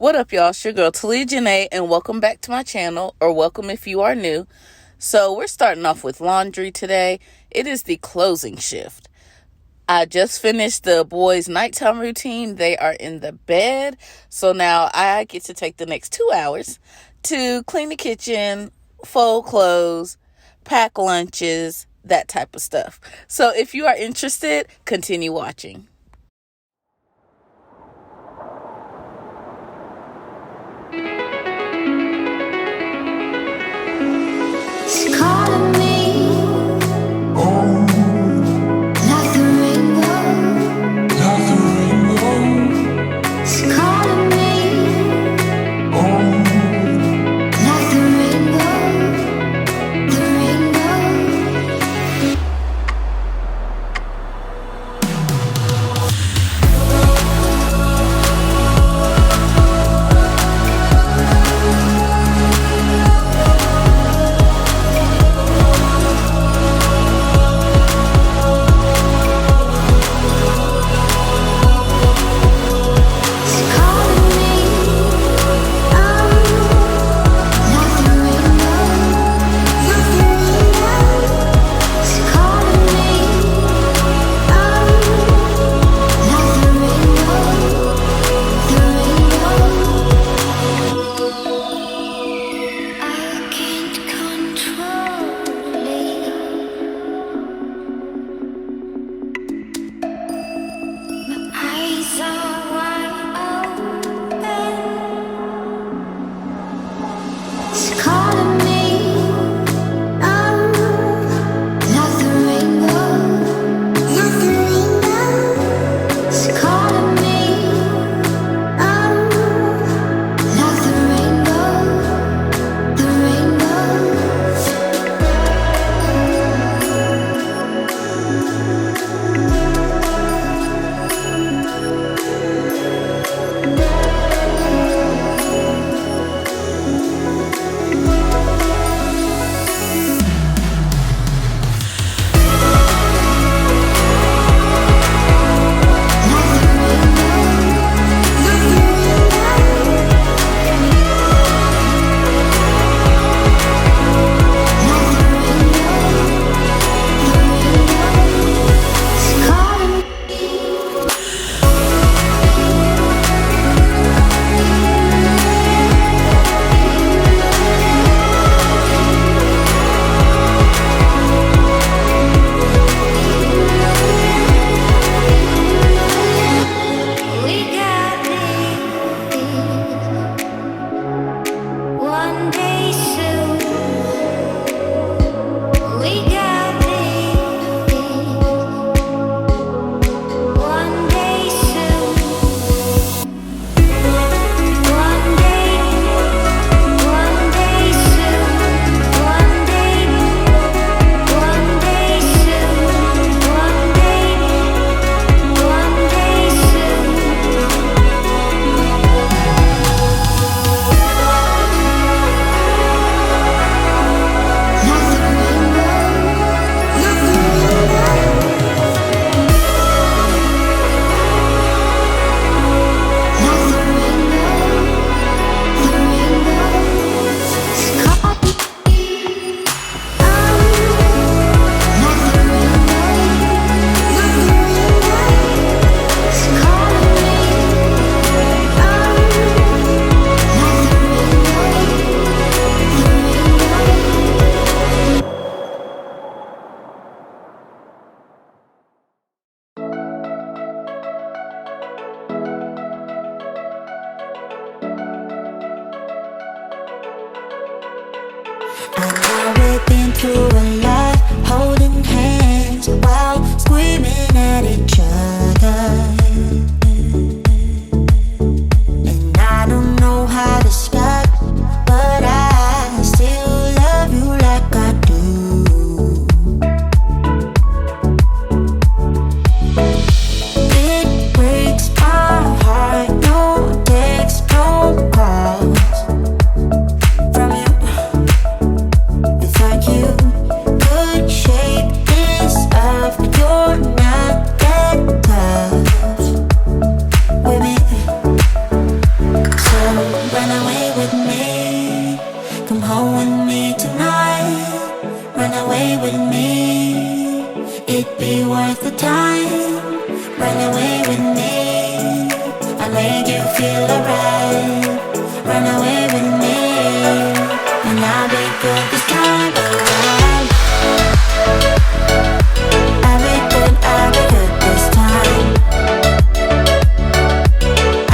What up, y'all? It's your girl, Taliah Jenee, and welcome back to my channel, or welcome if you are new. So we're starting off with laundry today. It is the closing shift. I just finished the boys' nighttime routine. They are in the bed. So now I get to take the next 2 hours to clean the kitchen, fold clothes, pack lunches, that type of stuff. So if you are interested, continue watching. Without you it'd be worth the time. Run away with me, I'll make you feel alright. Run away with me, and I'll be good this time around. I'll be good this time.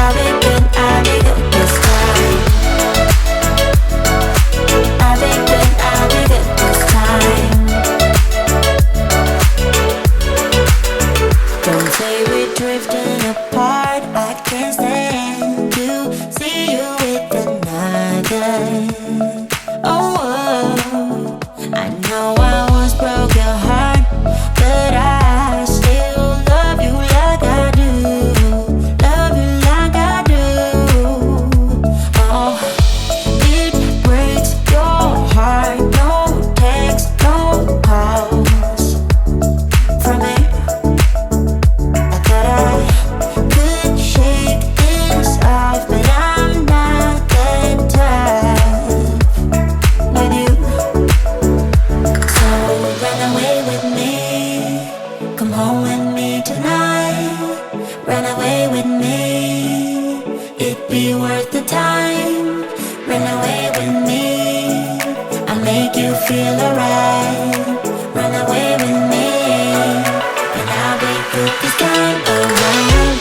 I'll be good this time. I'll be good this time. Don't say we're drifting apart, I can't stand to see you with another. Oh, I know I once broke your heart, but I still love you like I do. Love you like I do. Oh, it breaks your heart. No text, no calls from me. I thought I could shake this off, but I'm not that tough with you. So run away with me, come home with me tonight. Run away with me, it'd be worth the time. Run away with me, I'll make you feel alright. Run away with me, and I'll be good this time around.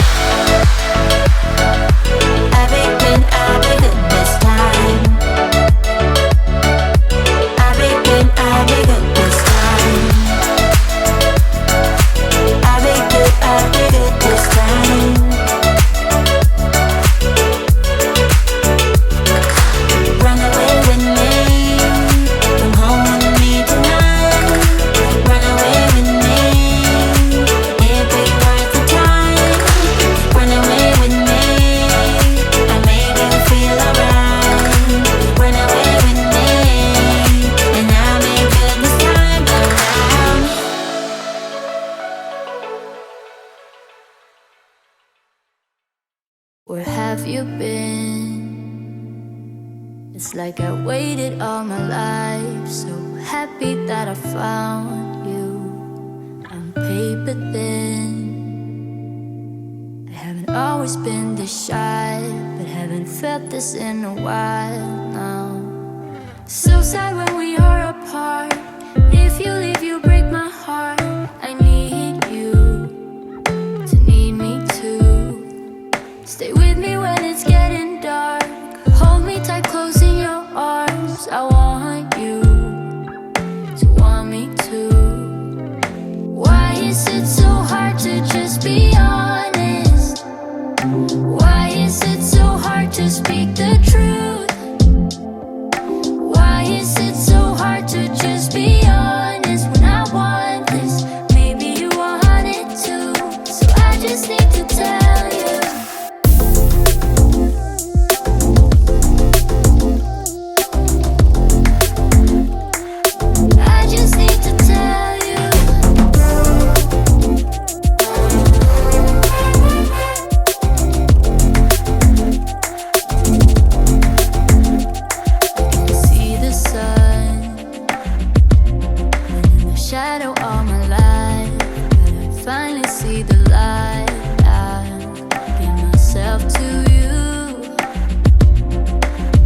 I'll be good this time. I'll be good this time. I'll be good this time. Run away with me, come home with me tonight. Run away with me, it'd be worth the time. Run away with me, I'll make you feel alright. Run away with me, and I'll be good this time around. Where have you been? It's like I waited all my life, so happy that I found you. I'm paper thin. I haven't always been this shy, but haven't felt this in a while now. So sad when we are apart. If you leave, you break my heart. I need you to need me too. Stay with me when it's getting dark. Hold me tight, close in your arms. I want you to want me too. Why is it so hard to just be honest? Why is it so hard to speak the truth? Why is it so hard to just be honest when I want this? Maybe you want it too, so I just need to tell you. I just need to tell you. I see the sun and in the shadow all my life, but I finally see the light. I give myself to you.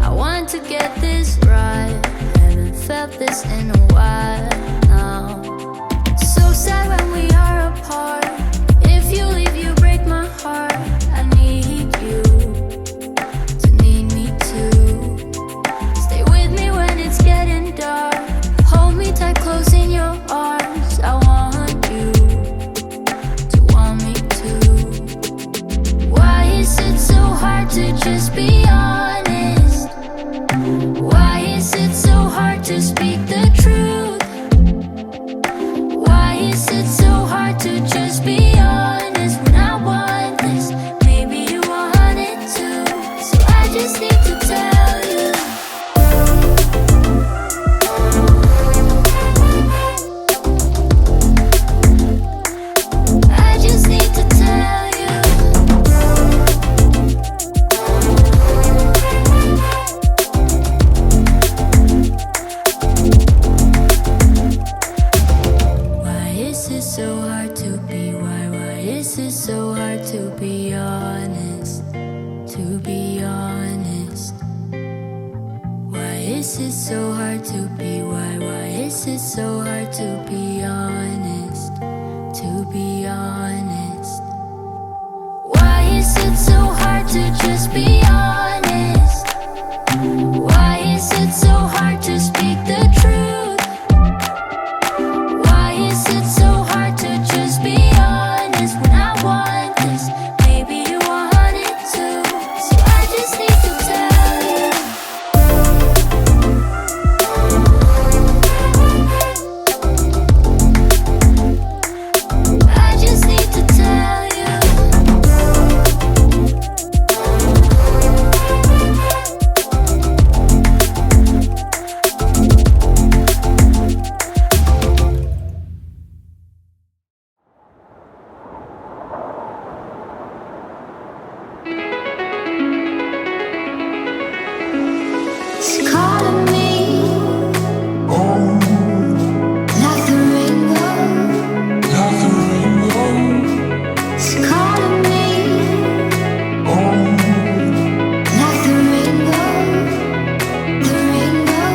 I want to get this right. Haven't felt this in a while now. So sad when we are apart. If you leave, you break my heart. I need you to need me too. Stay with me when it's getting dark. Hold me tight, close in your arms. I want you to want me too. Why is it so hard to just be honest? Why is it so hard to speak the truth? Why is it so hard to just be honest when I want this? Maybe you want it too, so I just need to tell you. I just need to tell you. Why is is it so hard to be? Why is it so hard to be honest? To be honest. Why is it so hard to be? Why is it so hard to be honest? To be honest. Why is it so hard to just be honest? Why is it so hard to speak the truth? Why is it so hard to just be honest when I want this? Maybe you want it too, so I just need to tell you. I just need to tell you. It's calling me like the rainbow. It's calling me like the rainbow. The rainbow.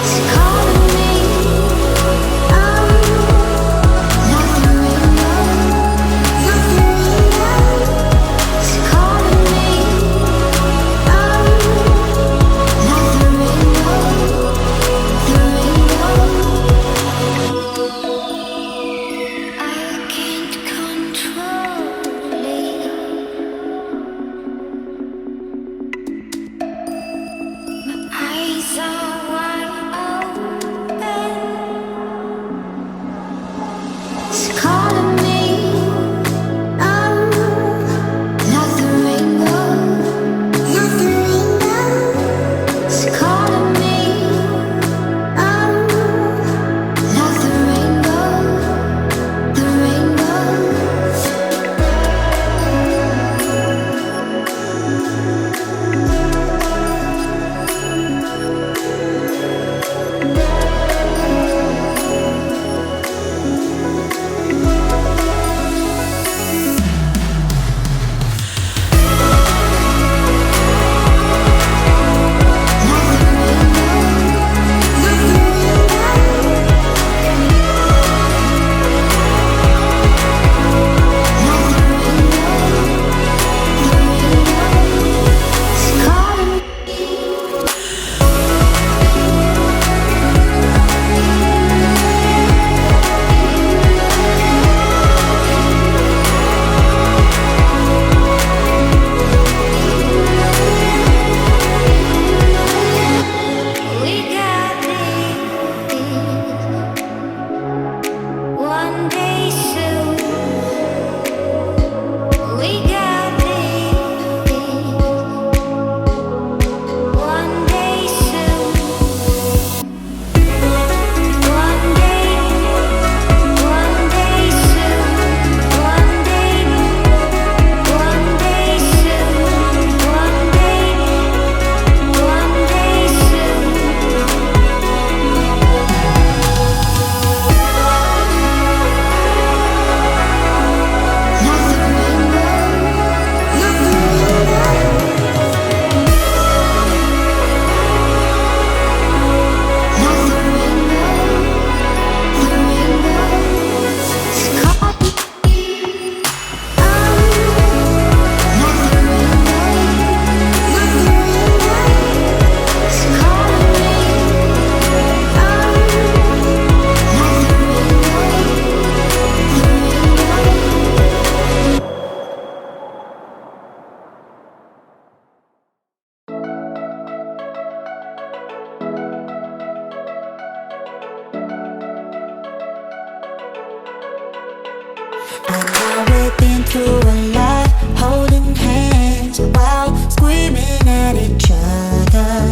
It's calling me like the rainbow. It's calling me like the rainbow. The rainbow. I can't control it. My eyes are wide open. It's calling me like the rainbow. It's calling me like the rainbow. The rainbow. It's calling we got this one day soon. We got this one day soon. One day soon. One day soon. One day soon. Like the Now we've been through a lot, holding hands while screaming at each other.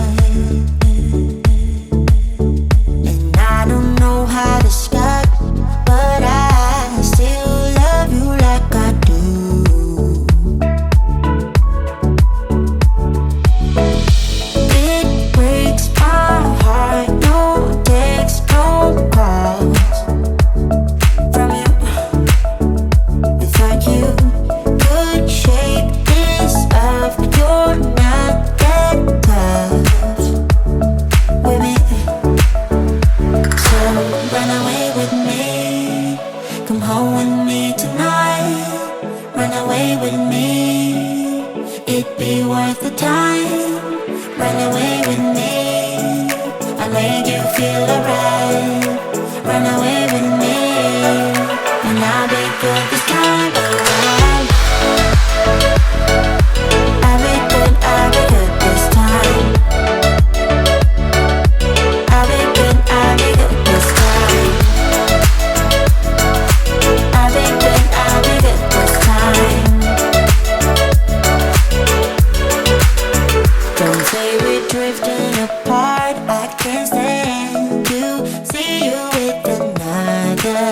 drifting apart. I can't stand to see you with another.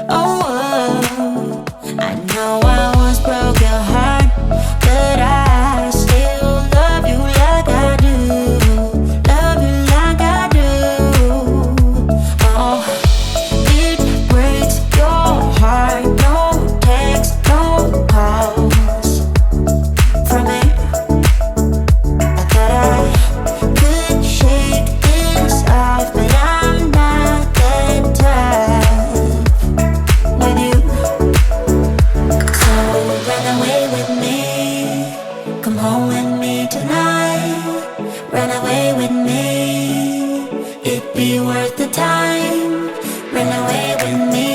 Oh, I know I once broke your heart, but I still love you like I do. Love you like I do. Oh, it breaks your heart. No text, no calls from me. I thought I could shake this off, but I'm not that tough with you. So run away with me, come home with me tonight. Run away with me, it'd be worth the time. Run away with me,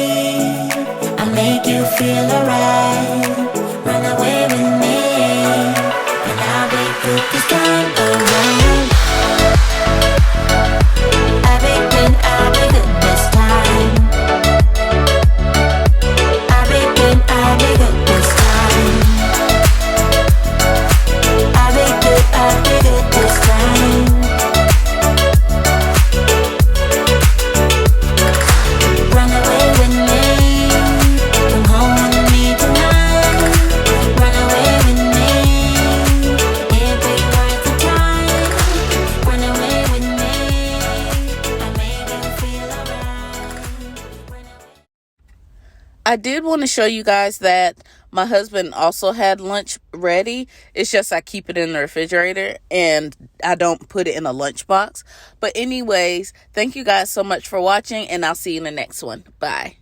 I'll make you feel alright. Run away with me, and I'll be good this time around. I'll be good this time. I'll be good this time. I'll be good this time. Run away with me, come home with me tonight. Run away with me, it'd be worth the time. Run away with me, I'll make you feel alright. I did want to show you guys that my husband also had lunch ready. It's just I keep it in the refrigerator and I don't put it in a lunchbox. But anyways, thank you guys so much for watching, and I'll see you in the next one. Bye.